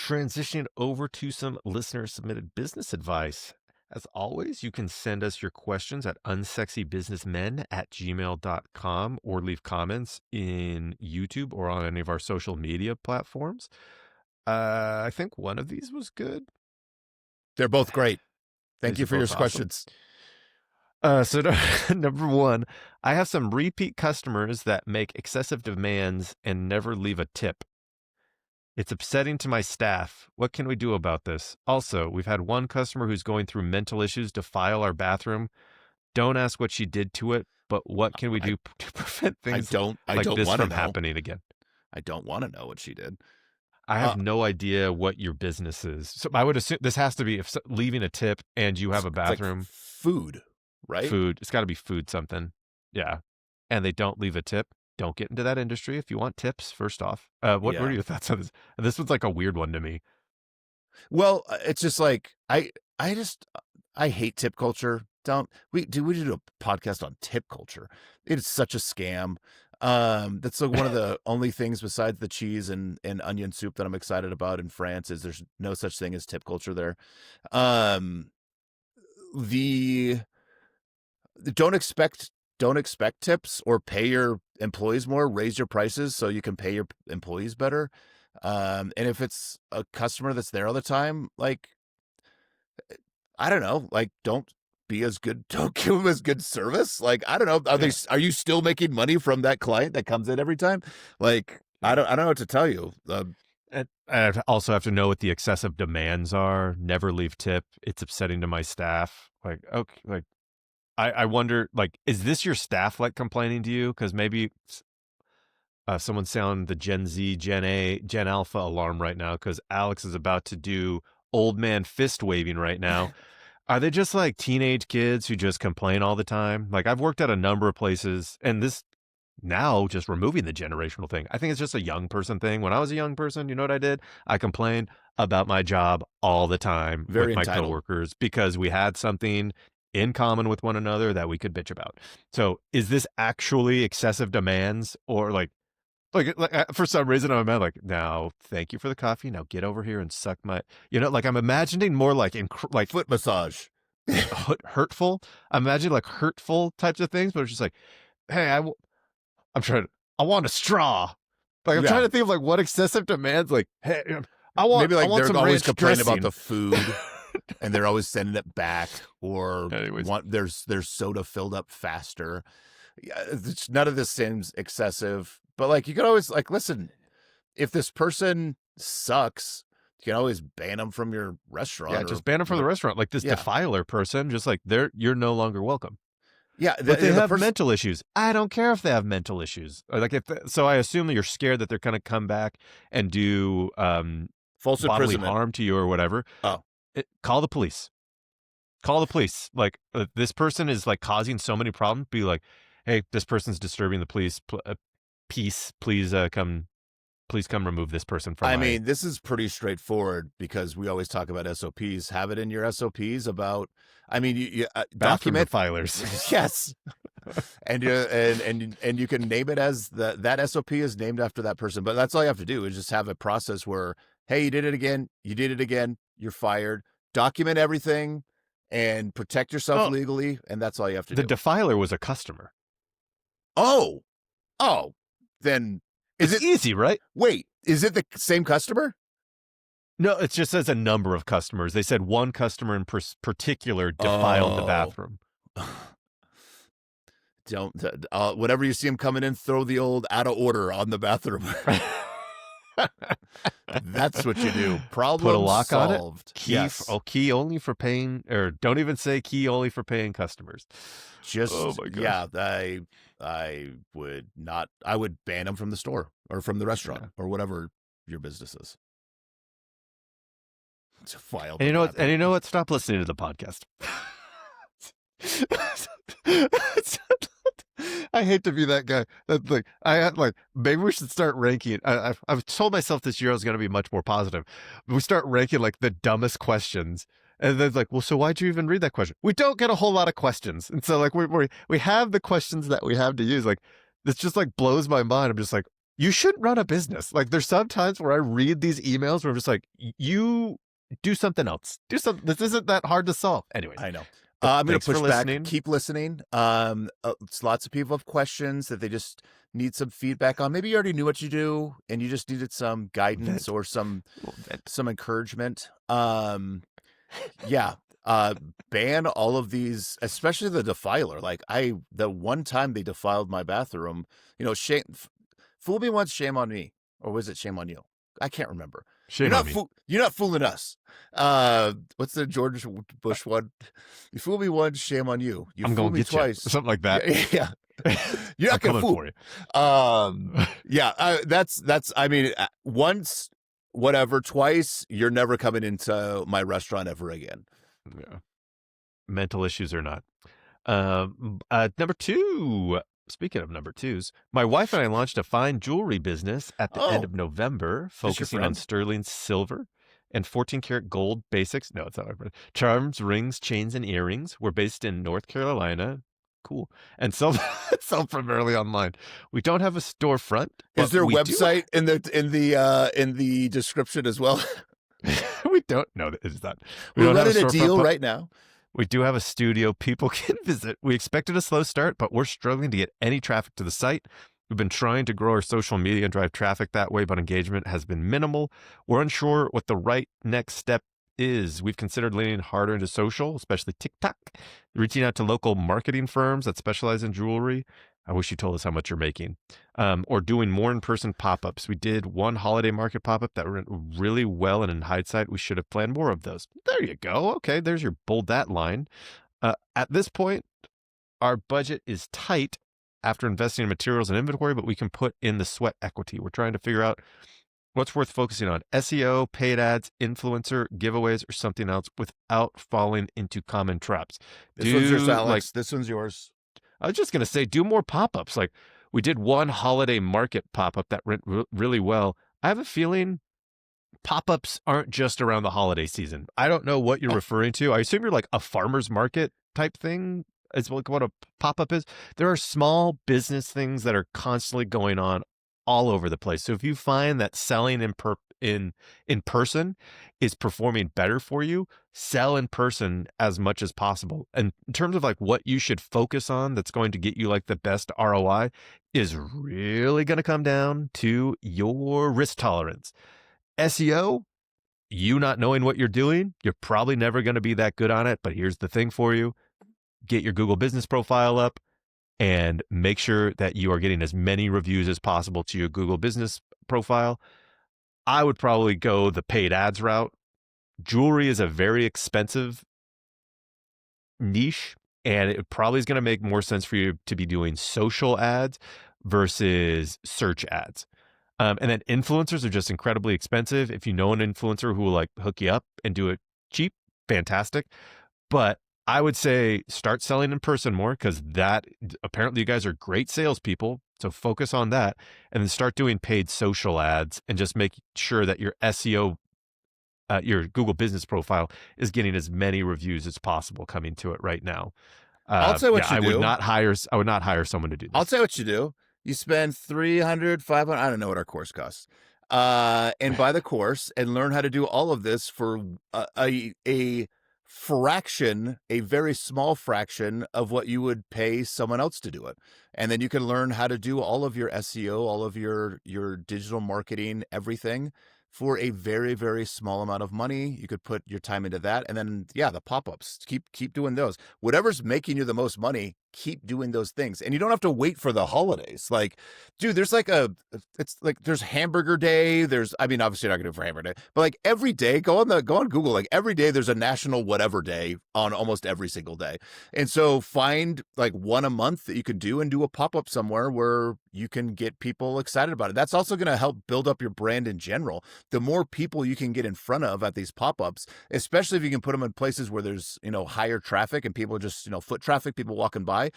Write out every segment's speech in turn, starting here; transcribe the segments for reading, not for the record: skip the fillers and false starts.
transitioning over to some listener submitted business advice. As always, you can send us your questions at unsexybusinessmen@gmail.com or leave comments in YouTube or on any of our social media platforms. I think one of these was good. They're both great. Thank These you are for your both awesome. questions. So number one, I have some repeat customers that make excessive demands and never leave a tip. It's upsetting to my staff. What can we do about this? Also, we've had one customer who's going through mental issues to file our bathroom. Don't ask what she did to it, but what can we do to prevent things like this from happening again? I don't want to know what she did. I have no idea what your business is. So I would assume this has to be if leaving a tip and you have a bathroom. Like food, right? Food. It's got to be food something. Yeah. And they don't leave a tip. Don't get into that industry if you want tips, first off. What are your thoughts on this? This one's like a weird one to me. Well, it's just like, I hate tip culture. We did a podcast on tip culture. It is such a scam. That's like one of the only things besides the cheese and onion soup that I'm excited about in France is there's no such thing as tip culture there. Don't expect tips or pay your employees more, raise your prices so you can pay your employees better. And if it's a customer that's there all the time, like, I don't know, like, don't give them as good service. Like, I don't know. Are you still making money from that client that comes in every time? Like, I don't know what to tell you. And I also have to know what the excessive demands are. Never leave tip. It's upsetting to my staff. Like, okay, like, I wonder, like, is this your staff like complaining to you? Because maybe someone sound the Gen Z, Gen Alpha alarm right now because Alex is about to do old man fist waving right now. Are they just like teenage kids who just complain all the time? Like, I've worked at a number of places, and this now just removing the generational thing. I think it's just a young person thing. When I was a young person, you know what I did? I complained about my job all the time with my coworkers because we had something in common with one another that we could bitch about. So is this actually excessive demands or like for some reason I'm like, now thank you for the coffee. Now get over here and suck my, like I'm imagining more like foot massage, hurtful. I'm imagining like hurtful types of things, but it's just like, hey, I want a straw. Like I'm trying to think of like what excessive demands. Like, hey, I want they're some always ranch complaining dressing. about the food. And they're always sending it back, or want their soda filled up faster. Yeah, none of this seems excessive, but like you could always like listen. If this person sucks, you can always ban them from your restaurant. Yeah, just ban them from the restaurant. Like this defiler person, just like you're no longer welcome. Yeah, but they have mental issues. I don't care if they have mental issues. Or like so, I assume that you're scared that they're going to come back and do false bodily harm to you or whatever. Oh. Call the police. Call the police. Like this person is like causing so many problems. Be like, hey, this person's disturbing the police peace. Please come remove this person from. I mean, this is pretty straightforward because we always talk about SOPs. Have it in your SOPs about. I mean, you document defilers. Yes, and you can name it as that SOP is named after that person. But that's all you have to do is just have a process where, hey, you did it again. You're fired. Document everything and protect yourself legally, and that's all you have to do. The defiler was a customer. Oh, then it's easy, right? Wait, is it the same customer? No, it just says a number of customers. They said one customer in particular defiled the bathroom. Don't whenever you see him coming in, throw the old out of order on the bathroom. That's what you do. Problem Put a lock solved. On it. Key only for paying, or don't even say key only for paying customers. Just I would not. I would ban them from the store or from the restaurant or whatever your business is. It's a file. And you know what? Stop listening to the podcast. I hate to be that guy. That's like, maybe we should start ranking. I've told myself this year I was going to be much more positive. We start ranking like the dumbest questions, and then like, well, so why'd you even read that question? We don't get a whole lot of questions, and so like we have the questions that we have to use. Like this just like blows my mind. I'm just like, You shouldn't run a business. Like, there's sometimes where I read these emails where I'm just like, you do something else. Do something. This isn't that hard to solve. Anyways, I know. but I'm going to thanks for push back. listening. Keep listening. Lots of people have questions that they just need some feedback on. Maybe you already knew what you do and you just needed some guidance Vent. or some Vent. encouragement. Yeah. Ban all of these, especially the defiler. Like the one time they defiled my bathroom, shame, fool me once, shame on me. Or was it shame on you? I can't remember. Shame on me. You're not fooling us. What's the George Bush one? You fool me once, shame on you. You I'm fool going to me get twice. you. Something like that. Yeah. You're not I'm gonna coming fool. for you. Yeah. That's. I mean, once, whatever, twice, you're never coming into my restaurant ever again. Yeah. Mental issues or not. Number 2. Speaking of number 2s, my wife and I launched a fine jewelry business at the end of November, Is this your focusing on friend? sterling silver and 14 karat gold basics. No, it's not my friend. Charms, rings, chains, and earrings. We're based in North Carolina. Cool. And sell sell primarily online. We don't have a storefront. Is there a we website in the description as well? we don't know that it's not. We're running a deal right now. We do have a studio people can visit. We expected a slow start, but we're struggling to get any traffic to the site. We've been trying to grow our social media and drive traffic that way, but engagement has been minimal. We're unsure what the right next step is. We've considered leaning harder into social, especially TikTok, reaching out to local marketing firms that specialize in jewelry. I wish you told us how much you're making. Or doing more in-person pop-ups. We did one holiday market pop-up that went really well, and in hindsight, we should have planned more of those. There you go. Okay, there's your bold that line. At this point, our budget is tight after investing in materials and inventory, but we can put in the sweat equity. We're trying to figure out what's worth focusing on: SEO, paid ads, influencer, giveaways, or something else without falling into common traps. This one's yours, Alex. This one's yours. I was just going to say, do more pop-ups. Like, we did one holiday market pop-up that went really well. I have a feeling pop-ups aren't just around the holiday season. I don't know what you're referring to. I assume you're like a farmer's market type thing is like what a pop-up is. There are small business things that are constantly going on all over the place. So if you find that selling in person is performing better for you, sell in person as much as possible. And in terms of like what you should focus on that's going to get you like the best ROI is really going to come down to your risk tolerance. SEO, you not knowing what you're doing, you're probably never going to be that good on it. But here's the thing for you: get your Google business profile up and make sure that you are getting as many reviews as possible to your Google business profile. I would probably go the paid ads route. Jewelry is a very expensive niche, and it probably is going to make more sense for you to be doing social ads versus search ads. And then influencers are just incredibly expensive. If you know an influencer who will like hook you up and do it cheap, fantastic. But I would say start selling in person more, because that apparently you guys are great salespeople. So focus on that, and then start doing paid social ads and just make sure that your SEO, your Google business profile is getting as many reviews as possible coming to it right now. I'll tell you what you do. I would not hire someone to do this. I'll tell you what you do. You spend 300, 500, I don't know what our course costs. And buy the course and learn how to do all of this for a fraction, a very small fraction of what you would pay someone else to do it. And then you can learn how to do all of your SEO, all of your digital marketing, everything, for a very, very small amount of money. You could put your time into that. And then, yeah, the pop-ups, keep doing those. Whatever's making you the most money, keep doing those things. And you don't have to wait for the holidays. Like, dude, there's like there's hamburger day. I mean, obviously you're not gonna do it for hamburger day, but like every day, go on Google, like every day there's a national whatever day on almost every single day. And so find like one a month that you could do and do a pop-up somewhere where you can get people excited about it. That's also going to help build up your brand in general. The more people you can get in front of at these pop-ups, especially if you can put them in places where there's, higher traffic and people just, foot traffic, people walking by,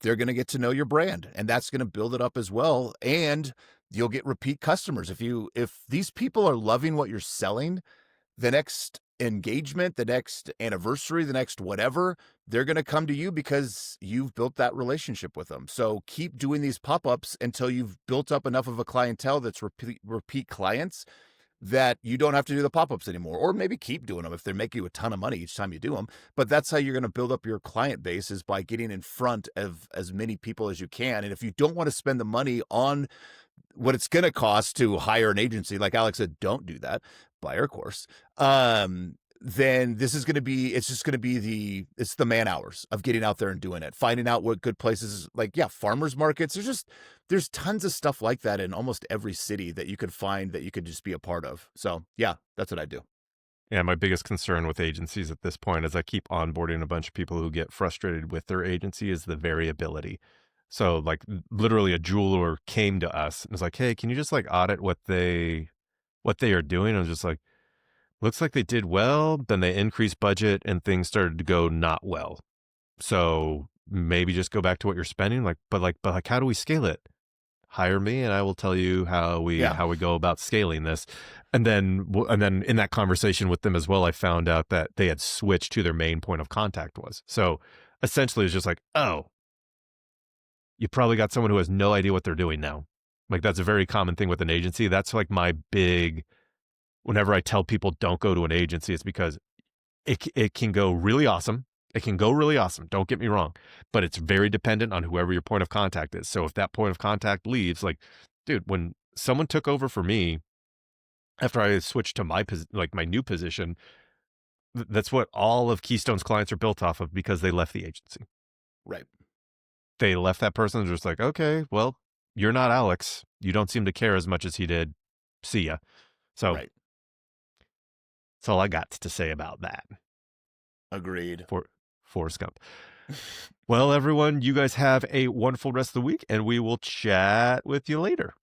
they're going to get to know your brand, and that's going to build it up as well. And you'll get repeat customers. If these people are loving what you're selling, the next engagement, the next anniversary, the next whatever, they're going to come to you because you've built that relationship with them. So keep doing these pop-ups until you've built up enough of a clientele that's repeat clients that you don't have to do the pop-ups anymore, or maybe keep doing them if they make you a ton of money each time you do them. But that's how you're going to build up your client base, is by getting in front of as many people as you can. And if you don't want to spend the money on what it's going to cost to hire an agency, like Alex said, don't do that. Buy our course. Then this is going to be, it's just going to be it's the man hours of getting out there and doing it, finding out what good places, like, yeah, farmers markets. There's tons of stuff like that in almost every city that you could find that you could just be a part of. So yeah, that's what I do. Yeah, my biggest concern with agencies at this point, as I keep onboarding a bunch of people who get frustrated with their agency, is the variability. So, like, literally, a jeweler came to us and was like, "Hey, can you just like audit what they are doing?" I was just like, "Looks like they did well. Then they increased budget and things started to go not well. So maybe just go back to what you're spending." Like, how do we scale it? Hire me and I will tell you Yeah. how we go about scaling this. And then in that conversation with them as well, I found out that they had switched who their main point of contact was. So essentially it's just like, oh, you probably got someone who has no idea what they're doing now. Like, that's a very common thing with an agency. That's like my big, whenever I tell people don't go to an agency, it's because it can go really awesome. It can go really awesome. Don't get me wrong, but it's very dependent on whoever your point of contact is. So if that point of contact leaves, like, dude, when someone took over for me after I switched to my new position, that's what all of Keystone's clients are built off of, because they left the agency. Right. They left that person and just like, okay, well, you're not Alex. You don't seem to care as much as he did. See ya. So Right. that's all I got to say about that. Agreed. For Forrest Gump. Well, everyone, you guys have a wonderful rest of the week, and we will chat with you later.